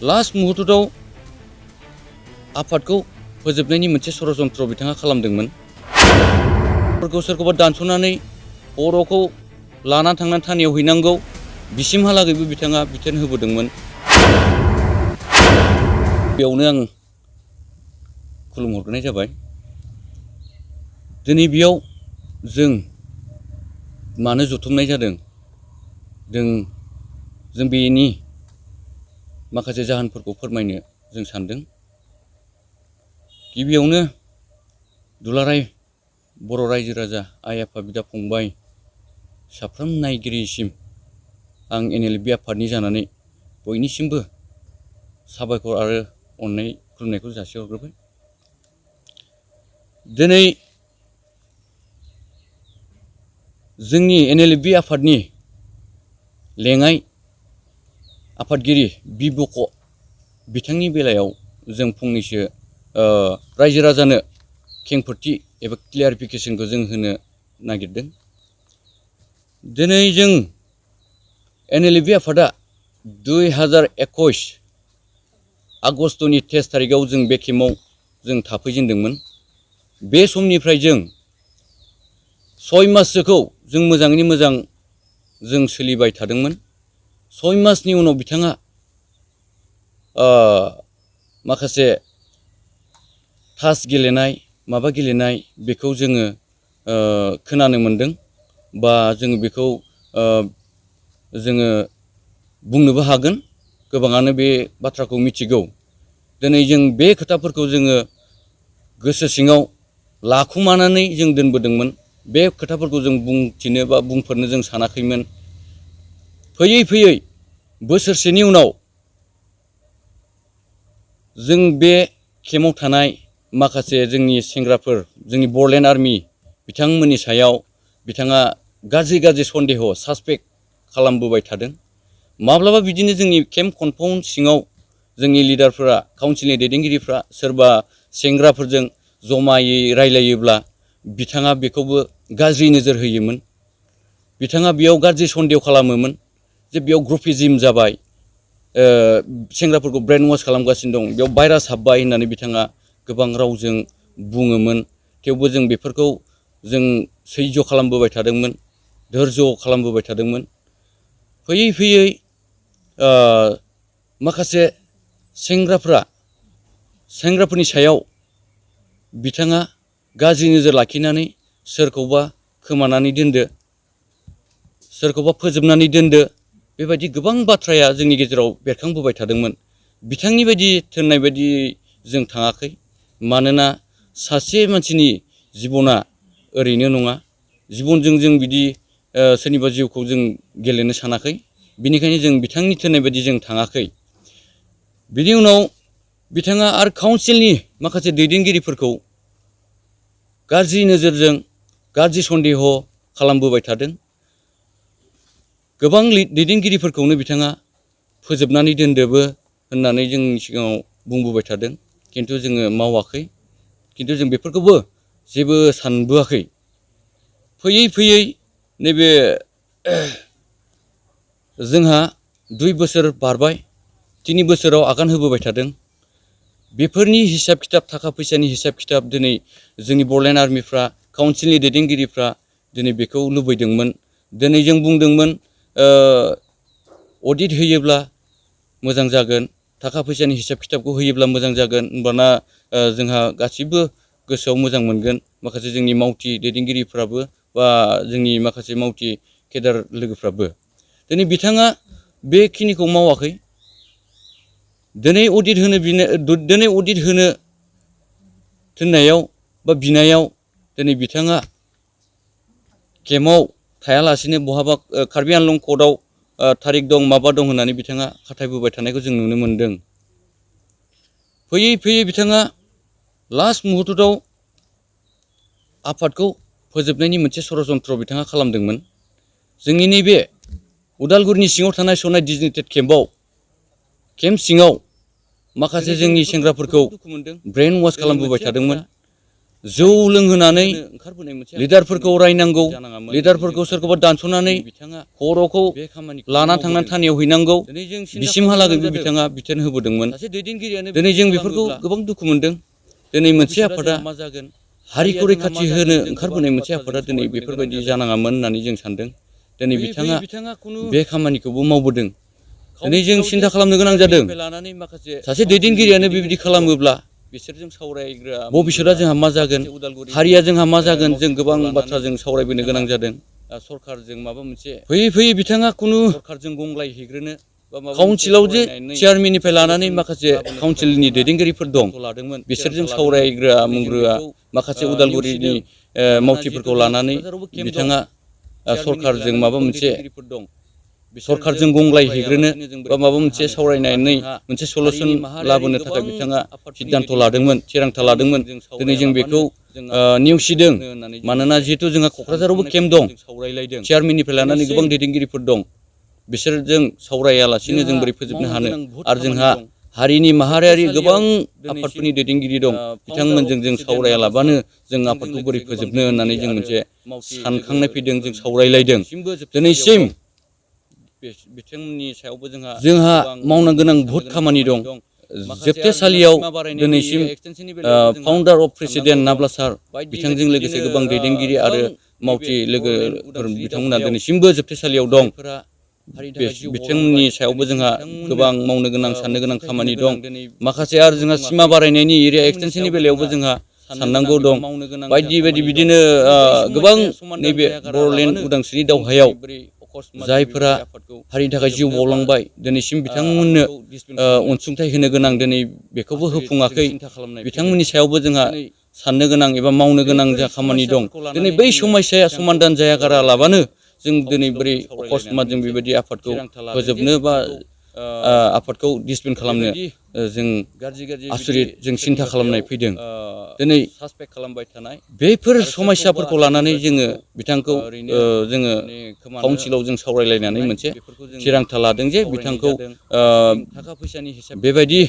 Last मुहुर्तआव आफादखौ फोजोबनायनि मोनसे षड़यन्त्र बिथाङा खालामदोंमोन। सोरखौबा दानस'नानै बर'खौ लाना थांनानै थानायाव हैनांगौ बिसिमहालागैबो बिथाङा बिथोन होबोदोंमोन। बेयावनो आं खुलुमहरग्रोनाय जाबाय। दिनै बेयाव जों मानो जथुमनाय जादों, जों बेनि माखासे जाहोनफोरखौ फोरमायनो जों सानदों। गिबियावनो दुलाराय बर' रायजो राजा, आइ आफा, बिदा फंबाय साफ्रोम नायगिरिसिम आं NLB आफादनि जानानै बयनिसिमबो साबायखर आरो अननाय खुलुमनायखौ जासिहरग्रोबाय। दिनै जोंनि NLB आफादनि लेङाइ आफादगिरि बिबक बिथांनि बेलायाव जों फंनैसो रायजो राजानो खेंफोरथि एबा क्लियारिफिकेसनखौ जों होनो नागिरदों। दिनै जों NLB आफादा 2021 आगस्तनि 23 तारिखआव जों बे केम्पआव जों थाफैजेनदोंमोन। बे समनिफ्राय जों 6 माससोखौ जों मोजाङैनो मोजां जों सोलिबाय थादोंमोन। 6 मासनि उनाव बिथाङा माखासे तास गेलेनाय माबा गेलेनाय बेखौ जोङो खोनानो मोनदों, बा जोङो बेखौ जोङो बुंनोबो हागोन। गोबाङानो बे बाथ्राखौ मिथिगौ। दिनै जों बे खोथाफोरखौ जोङो गोसो सिङाव लाखुमानानै जों दोनबोदोंमोन। बे खोथाफोरखौ जों बुंथिनो बा बुंफोरनो जों सानाखैमोन। फैयै फैयै बोसोरसेनि उनाव जों बे केम्पआव थानाय माखासे जोंनि सेंग्राफोर, जोंनि बरलेण्ड आर्मि बिथांमोननि सायाव बिथाङा गाज्रि सन्देह सासपेक्ट खालामबोबाय थादों। माब्लाबा बिदिनो जोंनि केम्प कम्पाउन्ड सिङाव जोंनि लिडारफोरा, काउन्सिलनि दैदेनगिरिफ्रा सोरबा सेंग्राफोरजों जमायै रायलायोब्ला बिथाङा बेखौबो गाज्रि नोजोर होयोमोन। बिथाङा बेयाव गाज्रि सन्देह खालामोमोन जे बेयाव ग्रुपिजिम जाबाय, सेंग्राफोरखौ ब्रेन वाश खालामगासिनो दं, बेयाव भाइरास हाबबाय होननानै बिथाङा गोबां रावजों बुङोमोन। थेवबो जों बेफोरखौ जों सैज्य खालामबोबाय थादोंमोन, धोर्ज खालामबोबाय थादोंमोन। फैयै फैयै माखासे सेंग्राफोरनि सायाव बिथाङा गाज्रि नोजोर लाखिनानै सोरखौबा खोमानानै दोनदो, सोरखौबा फोजोबनानै दोनदो, बेबायदि गोबां बाथ्राया जोंनि गेजेराव बेरखांबोबाय थादोंमोन। बिथांनि बायदि थोननाय बायदि जों थाङाखै। मानोना सासे मानसिनि जिबना ओरैनो नङा। जिबनजों जों बिदि सोरनिबा जिउखौ जों गेलेनो सानाखै। बिनिखायनो जों बिथांनि थोननाय बायदि जों थाङाखै। बिनि उनाव बिथाङा आरो काउन्सिलनि माखासे दैदेनगिरिफोरखौ गाज्रि नोजोरजों गाज्रि सन्देह खालामबोबाय थादों। गोबां दैदेनगिरिफोरखौनो बिथाङा फोजोबनानै दोनदोबो होननानै जोंनि सिगाङाव बुंबोबाय थादों। खिन्थु जोङो मावाखै, खिन्थु जों बेफोरखौबो जेबो सानबोआखै। फैयै फैयै नैबे जोंहा 2 बोसोर बारबाय, 3 बोसोराव आगान होबोबाय थादों। बेफोरनि हिसाब खिथाब, थाखा फैसानि हिसाब खिथाब दिनै जोंनि बरलेण्ड आर्मिफ्रा, काउन्सिलनि दैदेनगिरिफ्रा दिनै बेखौ लुबैदोंमोन। दिनै जों बुंदोंमोन अडिट होयोब्ला मोजां जागोन, थाखा फैसानि हिसाब खिथाबखौ होयोब्ला मोजां जागोन, होमबाना जोंहा गासिबो गोसोआव मोजां मोनगोन। माखासे जोंनि मावथि दैदेनगिरिफ्राबो बा जोंनि माखासे मावथि केडार लोगोफ्राबो। दिनै बिथाङा बेखिनिखौ मावाखै। दिनै अडिट होनो थिननायाव बा बिनायाव दिनै बिथाङा केम्पआव थायालासिनो बहाबा कार्बि आंलं कर्टआव थारिख दं, माबा दं होननानै बिथाङा खाथायबोबाय थानायखौ जों नुनो मोनदों। फैयै फैयै बिथाङा लास्ट मुहुर्तआव आफादखौ फोजोबनायनि मोनसे षड़यन्त्र बिथाङा खालामदोंमोन। जोंनि नैबे उदालगुरिनि सिङाव थानाय सनाय डिजिटेड केम्प सिङाव माखासे जोंनि सेंग्राफोरखौ ब्रेन वाश खालामबोबाय थादोंमोन। जौ लोंहोनानै लिडारफोरखौ रायनांगौ, लिडारफोरखौ सोरखौबा दानस'नानै खर'खौ लाना थांनानै थानायाव हैनांगौ, बिसिमहालागै बिथाङा बिथोन होबोदोंमोन। दिनै जों बेफोरखौ गोबां दुखु मोनदों। दिनै मोनसे आफादा हारिखौ रैखाथि होनो ओंखारबोनाय मोनसे आफादा दिनै बेफोरबायदि जानाङामोन होननानै जों सानदों। दिनै बिथाङा बे खामानिखौबो मावबोदों। दिनै जों सिन्था खालामनो गोनां जादों, सासे दैदेनगिरियानो बेबायदि खालामोब्ला भबिष्यतआ जोंहा मा जागोन, हारिया जोंहा मा जागोन, जों गोबां बाथ्रा जों सावरायबोनो गोनां जादों। सरखारजों माबा मोनसे फैयै फैयै बिथाङा खुनु सरखारजों गंग्लायहैग्रोनो काउन्सिलाव जे चेयारमेननिफ्राय लानानै माखासे काउन्सिलनि दैदेनगिरिफोर दं, बिसोरजों सावरायग्रा मुंग्रोआ माखासे उदालगुरिनि मावथिफोरखौ लानानै बिथाङा सरखारजों माबा मोनसे सरखारजों गंग्लायहैग्रोनो बा माबा मोनसे सावरायनानै मोनसे सलुसन लाबोनो थाखाय बिथाङा सिद्धान्त लादोंमोन, थिरांथा लादोंमोन। दिनै जों बेखौ नेवसिदों। मानोना जिहेथु जोंहा क'क्राझारावबो केम्प दं, चेयारमेननिफ्राय लानानै गोबां दैदेनगिरिफोर दं, बिसोरजों सावरायालासिनो जों बोरै फोजोबनो हानो। आरो जोंहा हारिनि माहारियारि गोबां आफादफोरनि दैदेनगिरि दं, बिथांमोनजों जों सावरायालाबानो जों आफादखौ बोरै फोजोबनो होननानै जों मोनसे सानखांनाय फैदों, जों सावरायलायदों। दिनैसिम बिथांमोननि सायावबो जोंहा मावनो गोनां बहुद खामानि दं। जोबथेसालियाव दिनैसिम फाउन्डार अफ प्रेसिडेन्ट नाब्ला सार बिथांजों लोगोसे गोबां दैदेनगिरि आरो मावथि लोगोफोर बिथांमोना दिनैसिमबो जोबथेसालियाव दं। बिथांमोननि सायावबो जोंहा गोबां मावनो गोनां, साननो गोनां खामानि दं। माखासे आरो जोंहा सिमा बारायनायनि एरिया एक्सटेनसननि बेलायावबो जोंहा साननांगौ दं। बायदि बायदि बिदिनो गोबां नैबे बर'लेण्ड उदांस्रिनि दावहायाव जायफोरा हारिनि थाखाय जिउ बावलांबाय, दिनैसिम बिथांमोननो अनसुंथाइ होनो गोनां, दिनै बेखौबो होफुङाखै। बिथांमोननि सायावबो जोंहा साननो गोनां एबा मावनो गोनां जा खामानि दं। दिनै बै समस्याया समाधान जायागारालाबानो जों दिनै बोरै अकस्मात जों बेबायदि आफादखौ फोजोबनो बा आफादखौ डिसबेन्ड खालामनो जों आसुरित, जों सिन्था खालामनाय फैदों। दिनै बेफोर समस्याफोरखौ लानानै जोङो बिथांखौ जोङो काउन्सिलाव जों सावरायलायनानै मोनसे थिरांथा लादों जे बिथांखौ बेबायदि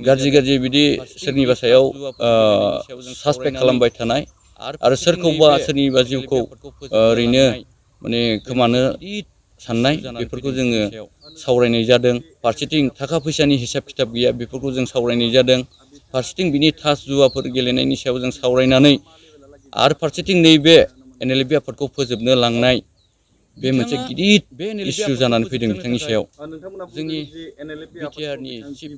गाज्रि गाज्रि बिदि सोरनिबा सायाव सासपेक्ट खालामबाय थानाय आरो सोरखौबा सोरनिबा जिउखौ ओरैनो माने खोमानो साननाय, बेफोरखौ जोङो सावरायनाय जादों। फारसेथिं थाखा फैसानि हिसाब खिथाब गैया, बेफोरखौ जों सावरायनाय जादों। फारसेथिं बिनि थास जुवाफोर गेलेनायनि सायाव जों सावरायनानै, आरो फारसेथिं नैबे NLFB आफादखौ फोजोबनो लांनाय, बे मोनसे गिदिर इस्यु जानानै फैदों बिथांनि सायाव। जोंनि बिटिआरनि चिफ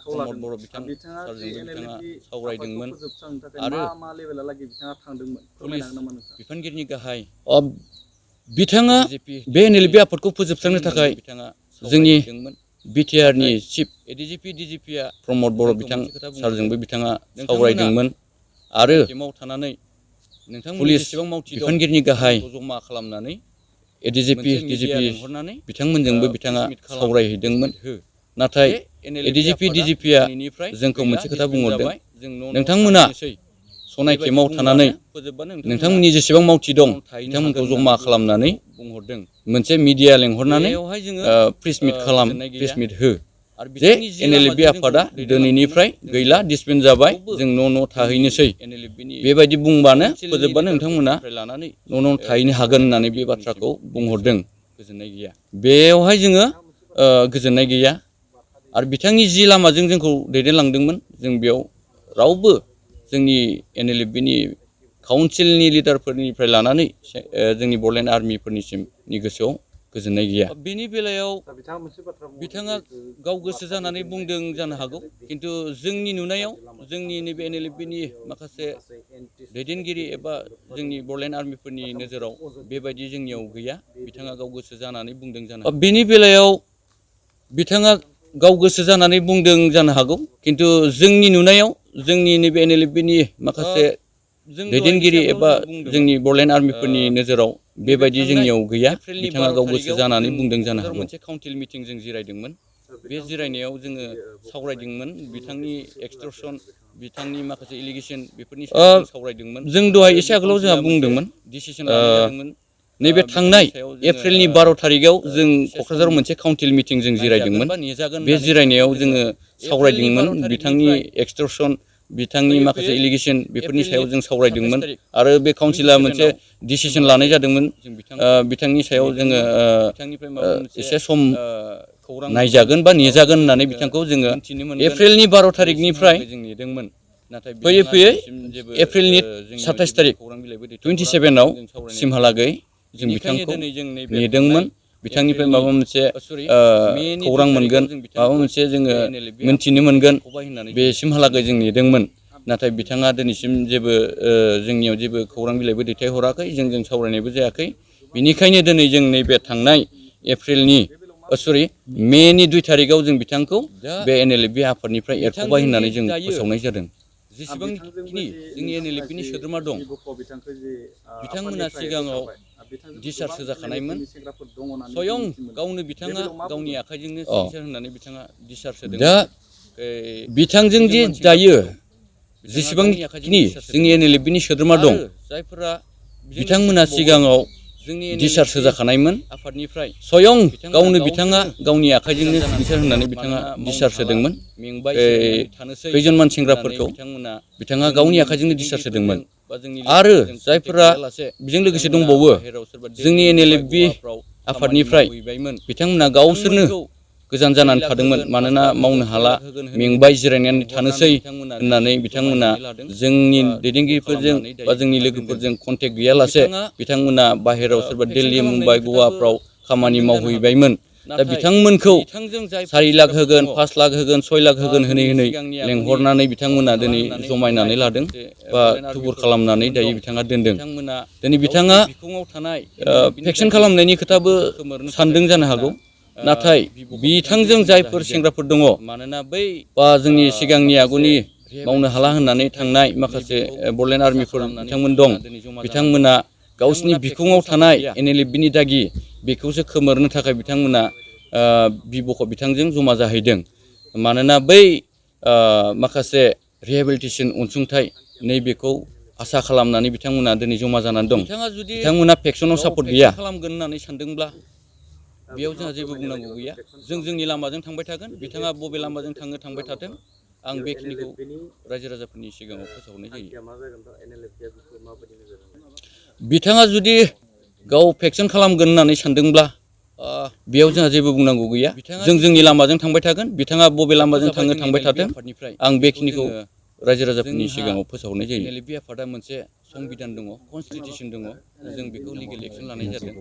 प्रमद बर' सारजोंबो बिथाङा सावरायदोंमोन आरो पुलिस बिफानगिरिनि गाहाय बिथाङा बे NLFB आफादखौ फोजोबस्रांनो थाखाय जोंनि बिटिआरनि चिफ प्रमद बर' सारजोंबो बिथाङा सावरायदोंमोन आरो पुलिस बिफानगिरिनि गाहाय ADGP DGP बिथांमोनजोंबो बिथाङा सावरायहैदोंमोन। नाथाय ADGP DGPआ जोंखौ मोनसे खोथा बुंहरदों, नोंथांमोना सनाय केम्पआव थानानै नोंथांमोननि जेसेबां मावथि दं बिथांमोनखौ जमा खालामनानै मोनसे मिडिया लेंहरनानै प्रेस मिट खालाम, प्रेस मिट हो जे NLFB आफादा दिनैनिफ्राय गैला, डिसबेन्ड जाबाय, जों न' न' थाहैनोसै। बेबायदि बुंबानो फोजोबबानो नोंथांमोना न' न' थाहैनो हागोन होननानै बे बाथ्राखौ बुंहरदों। बेयावहाय जोङो गोजोननाय गैया। आरो बिथांनि जि लामाजों जोंखौ दैदेनलांदोंमोन, जों बेयाव रावबो जोंनि NLFBनि काउन्सिलनि लिडारफोरनिफ्राय लानानै जोंनि बर'लेण्ड आर्मिफोरनिसिमनि गोसोआव गोजोननाय गैया। बेनि बेलायाव बिथाङा गाव गोसो जानानै बुंदों जानो हागौ, खिन्थु जोंनि नुनायाव जोंनि नैबे NLFBनि माखासे दैदेनगिरि एबा जोंनि बर'लेण्ड आर्मिफोरनि नोजोराव बेबायदि जोंनियाव गैया। बिथाङा गाव गोसो जानानै बुंदों जानो हागौ। बेनि बेलायाव बिथाङा गाव गोसो जानानै बुंदों जानो हागौ, खिन्थु जोंनि नुनायाव जोंनि नैबे NLFBनि माखासे दैदेनगिरि एबा जोंनि बर'लेण्ड आर्मिफोरनि नोजोराव बेबायदि जोंनियाव गैया। बिथाङा गाव गोसो जानानै बुंदों जानो हागौ। मोनसे काउन्सिल मिटिं जों जिरायदोंमोन। बे जिरायनायाव जोङो सावरायदोंमोन बिथांनि एक्सटर्सन, बिथांनि माखासे एलिगेसन, बेफोरनि सायाव सावरायदोंमोन। जों दहाय एसे आगोलाव जोंहा बुंदोंमोन, नैबे थांनाय एप्रिलनि 12 थारिखआव जों क'क्राझाराव मोनसे काउन्सिल मिटिं जों जिरायदोंमोन। बे जिरायनायाव जोङो सावरायदोंमोन बिथांनि एक्सटर्सन बिथांनि माखासे एलिगेसन बेफोरनि सायाव जों सावरायदोंमोन आरो बे काउन्सिला मोनसे डिसिसन लानाय जादोंमोन बिथांनि सायाव जोङो एसे सम नायजागोन बा नेजागोन होननानै बिथांखौ जोङो एप्रिलनि 12 थारिखनिफ्राय फैयै फैयै एप्रिलनि 27 थारिख 27आव सिमहालागै जों बिथांखौ नेदोंमोन बिथांनिफ्राय माबा मोनसे खौरां मोनगोन माबा मोनसे जोङो मोनथिनो मोनगोन बेसिमहालागै जों नेदोंमोन नाथाय बिथाङा दिनैसिम जेबो जोंनियाव जेबो खौरां बिलाइबो दैथायहराखै जों सावरायनायबो जायाखै बिनिखायनो दिनै जों नैबे थांनाय मेनि 2 थारिखआव जों बिथांखौ बे NLFB आफादनिफ्राय एरख'बाय होननानै जों फोसावनाय जादों जेसेबांखिनि जोंनि NLFBनि सोद्रोमा दं बिथांमोना सिगाङाव डिसचार्ज होजाखानायमोन स्वयं गावनो बिथाङा गावनि आखाइजोंनो सिगनेसार होननानै बिथाङा डिसचार्ज होदों दा बिथांजों जे दायो जेसेबांखिनि जोंनि NLFBनि सोद्रोमा दं जायफोरा बिथांमोना सिगाङाव डिसचार्ज होजाखानायमोन आफादनिफ्राय स्वयं गावनो बिथाङा गावनि आखाइजोंनो सिगनेसार होननानै बिथाङा डिसचार्ज होदोंमोन खैजनमान सेंग्राफोरखौ बिथाङा गावनि आखाइजोंनो डिसचार्ज होदोंमोन आरो जायफोरा बेजों लोगोसे दंबावो जोंनि NLFB आफादनिफ्राय बिथांमोना गावसोरनो गोजान जानानै थादोंमोन मानोना मावनो हाला मेंबाय जिरायनानै थानोसै होननानै बिथांमोना जोंनि दैदेनगिरिफोरजों बा जोंनि लोगोफोरजों कन्टेक्ट गैयालासे बिथांमोना बाहेरायाव सोरबा दिल्ली मुम्बाइ गवाफ्राव खामानि मावहैबायमोन दा बिथांमोनखौ 4 लाख होगोन 5 लाख होगोन 6 लाख होगोन होनै लेंहरनानै बिथांमोना दिनै जमायनानै लादों बा थुबुर खालामनानै दायो बिथाङा दोनदों दिनै बिथाङा भेक्सिन खालामनायनि खोथाबो सानदों जानो हागौ नाथाय बिथांजों जायफोर सेंग्राफोर दङ बा जोंनि सिगांनि आगुनि मावनो हाला होननानै थांनाय माखासे बड'लेण्ड आर्मिफोर बिथांमोन दं बिथांमोना गावसिनि बिखुङाव थानाय NLFBनि दागि बेखौसो खोमोरनो थाखाय बिथांमोना बिथांजों जमा जाहैदों मानोना बै माखासे रिहेबिलिटेसन अनसुंथाइ नैबेखौ आसा खालामनानै बिथांमोना दिनै जमा जानानै दं बिथांमोना भेक्सिनाव सापर्ट गैया खालामगोन होननानै सानदोंब्ला बेयाव जोंहा जेबो बुंनांगौ गैया जों जोंनि लामाजों थांबाय थागोन बिथाङा बबे लामाजों थांबाय थाथों आं बेखिनिखौ रायजो राजाफोरनि सिगाङाव फोसावनाय जायो बिथाङा जुदि गाव भेक्सिन खालामगोन होननानै सानदोंब्ला बेयाव जोंहा जेबो बुंनांगौ गैया जों जोंनि लामाजों थांबाय थागोन बिथाङा बबे लामाजों थांबाय थाथों आं बेखिनिखौ रायजो राजाफोरनि सिगाङाव फोसावनाय जायो NLFB आफादा मोनसे संबिधान दङ कनस्टिटिउसन दङ जों बेखौ लिगेल एक्सन लानाय जादों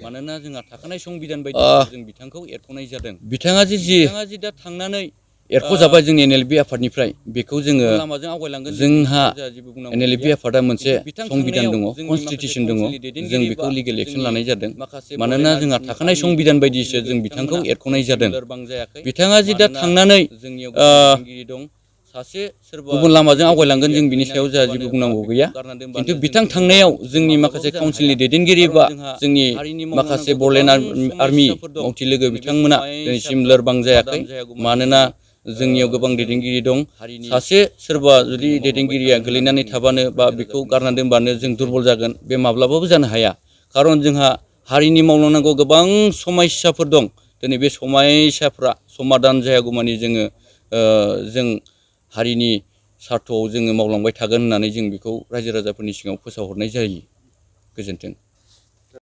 मानोना जोंहा थाखानाय संबिधान बायदि जों बिथांखौ एरख'नाय जादों बिथाङा जि दा थांनानै एरख'जाबाय जोंनि NLFB आफादनिफ्राय बेखौ जोङो जोंहा NLFB आफादा मोनसे संबिधान दङ कनस्टिटिउसन दङ जों बेखौ लिगेल एक्सन लानाय जादों मानोना जोंहा थाखानाय संबिधान बायदिसो जों बिथांखौ एरख'नाय जादों बिथाङा जि दा थांनानै गुबुन लामाजों आवगायलांगोन जों बिनि सायाव जोंहा जेबो बुंनांगौ गैया खिन्थु बिथां थांनायाव जोंनि माखासे काउन्सिलनि दैदेनगिरि बा जोंनि माखासे बड'लेण्ड आर्मि मावथि लोगो बिथांमोना दिनैसिम लोरबां जायाखै मानोना जोंनियाव गोबां दैदेनगिरि दं सासे सोरबा जुदि दैदेनगिरिया गोलैनानै थाबानो बा बेखौ गारनानै दोनबानो जों दुरबल जागोन बे माब्लाबाबो जानो हाया खारन जोंहा हारिनि मावलांनांगौ गोबां समस्याफोर दं दिनै बे समस्याफ्रा समाधान जायागौमानि जों हारिनि सार्थ'आव जोङो मावलांबाय थागोन होननानै जों बेखौ रायजो राजाफोरनि सिगाङाव फोसावहरनाय जायो गोजोन्थों।